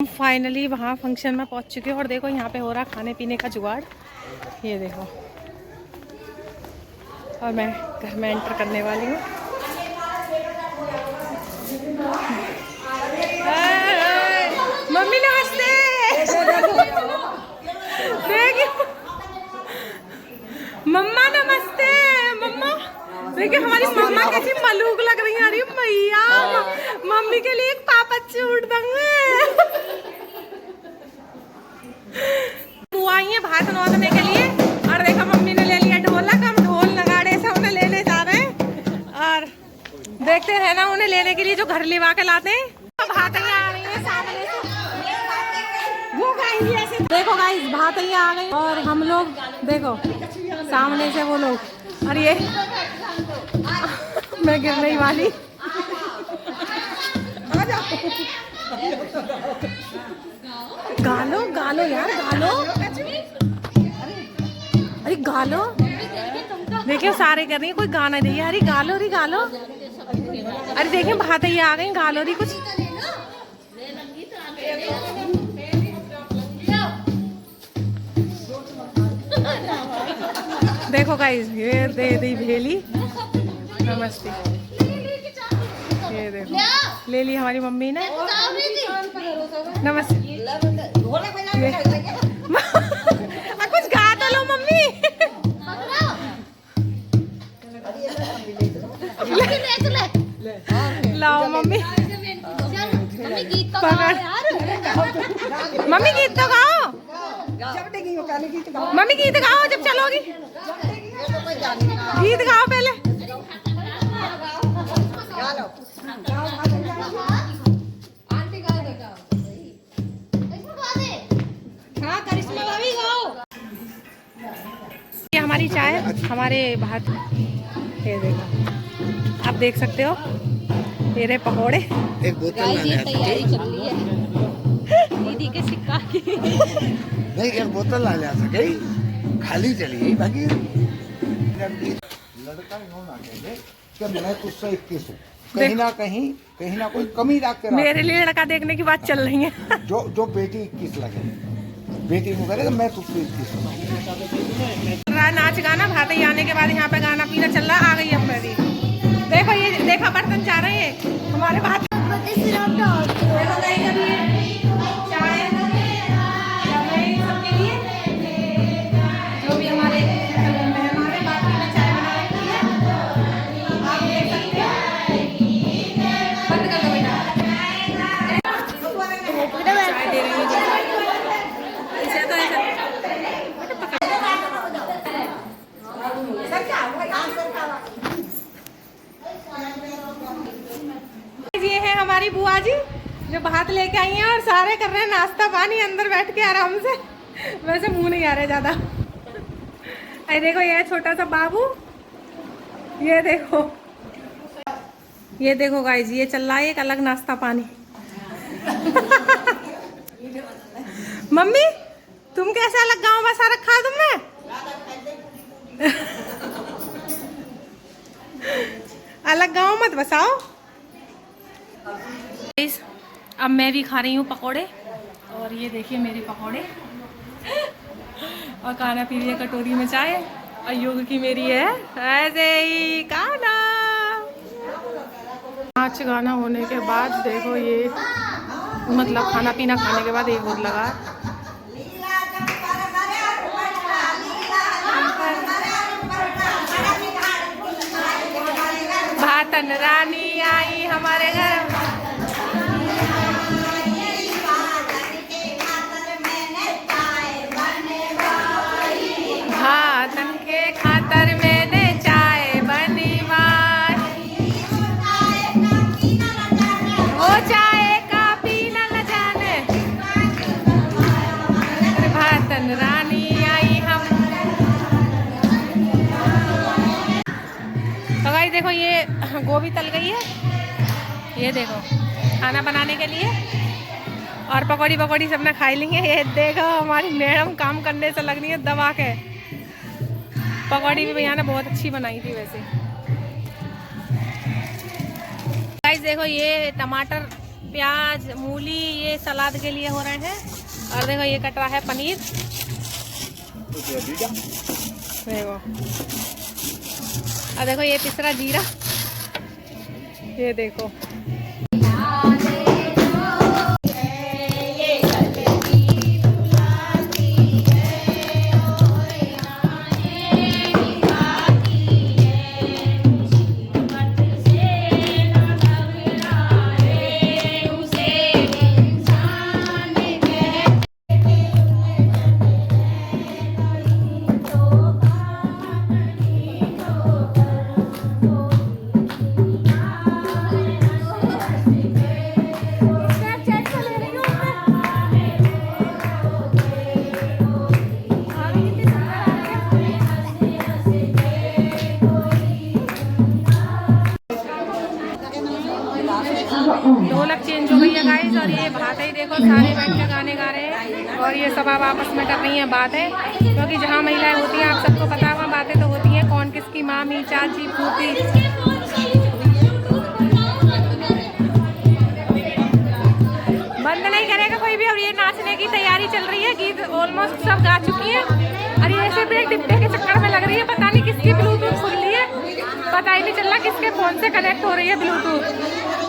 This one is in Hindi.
फाइनली वहाँ फंक्शन में पहुँच चुके हैं और देखो यहाँ पे हो रहा खाने पीने का जुगाड़। ये देखो, और मैं घर में एंटर करने वाली हूँ। मम्मी नमस्ते। मम्मा नमस्ते। मम्मा देखिए हमारी मम्मा कैसी मलूक लग रही है। अरे मैया, मम्मी के लिए एक पापा सूट दूंगे। बुआ आई है भात नौतने के लिए और देखो मम्मी ने ले लिया ढोलक। हम ढोल नगाड़े से उन्हें लेने जा रहे हैं और देखते हैं ना उन्हें लेने के लिए जो घर लेवा के लाते हैं। भातियाँ आ रही हैं सामने से, वो गाएंगी ऐसे। देखो गाइस भातियाँ आ गई और हम लोग देखो सामने से वो लोग, और ये मैं गिरने वाली। गालो गालो यार गालो, अरे गालो। देखिए सारे कर रही है, कोई गाना नहीं। अरे गालो री गालो। अरे देखिए भातियाँ आ गई, गालो री कुछ। देखो गाइस ये दे दी भेली। नमस्ते। ये देखो ले ली हमारी मम्मी ने। नमस्ते। कुछ गा तो लो मम्मी। लाओ मम्मी, पकड़। मम्मी गीत तो गाओ। मम्मी गीत गाओ जब चलोगी। गीत गाओ पहले। ये हमारी चाय, हमारे भात। ये देखो आप देख सकते हो, ये रहे पकौड़े। एक बोतल तैयारी चल रही है दीदी के सिक्का की। नहीं, एक बोतल ला जा सके, खाली चली बाकी। लड़का यूँ ना कहे कि मैं तुझसे 21 हूँ, कहीं ना कोई कमी रख के। मेरे लिए लड़का देखने की बात चल रही है। जो बेटी 21 लगे, बेटी को करेगा मैं तुझसे 21 हूँ। नाच गाना भाते आने के बाद यहाँ पे गाना पीना चल रहा। आ गई अब मैं भी। देखो ये देखा बर्तन जा रहे हैं हमारे भात। ये है हमारी बुआ जी जो भात लेके आई हैं और सारे कर रहे हैं नाश्ता पानी अंदर बैठ के आराम से। वैसे मुंह नहीं आ रहा ज्यादा। अरे देखो ये छोटा सा बाबू, ये देखो गाइस ये चल रहा है एक अलग नाश्ता पानी। मम्मी तुम कैसे अलग गाँव बसा रखा है तुमने? अलग गाँव मत बसाओ। अब मैं भी खा रही हूँ पकोड़े और ये देखिए मेरे पकोड़े और खाना पी रही है कटोरी में चाय। और योग की मेरी है ऐसे ही गाना। नाच गाना होने के बाद देखो ये मतलब खाना पीना खाने के बाद एक और लगा। भातन रानी आई हमारे घर। भातन के खातर मैंने चाय बनवाई। वो चाय का पीना न जाने। भातन रानी आई हम। तो गाइस देखो ये गोभी तल गई है। ये देखो खाना बनाने के लिए और पकौड़ी सबने खाई ली है। ये देखो हमारी मैडम काम करने से लग रही है दबा के। पकौड़ी भी भैया ने बहुत अच्छी बनाई थी वैसे। गाइस देखो ये टमाटर प्याज, मूली ये सलाद के लिए हो रहे हैं। और देखो ये कट रहा है पनीर, देखो। और देखो ये पिसरा जीरा, ये देखो। ढोलक चेंज हो गई है गाइस। और ये भात है, देखो सारे बैठ के गाने गा रहे हैं। और ये सब आप आपस में कर रही हैं बात है, क्योंकि जहाँ महिलाएं होती हैं आप सबको पता हुआ बातें तो होती हैं, कौन किसकी मामी, चाची, फूफी। बंद नहीं करेगा कोई भी। और ये नाचने की तैयारी चल रही है, गीत ऑलमोस्ट सब गा चुकी है। और ये सिर्फ एक डिब्बे के चक्कर में लग रही है, पता नहीं किसकी ब्लूटूथ खुल रही है, पता ही नहीं चल रहा किसके फोन से कनेक्ट हो रही है ब्लूटूथ।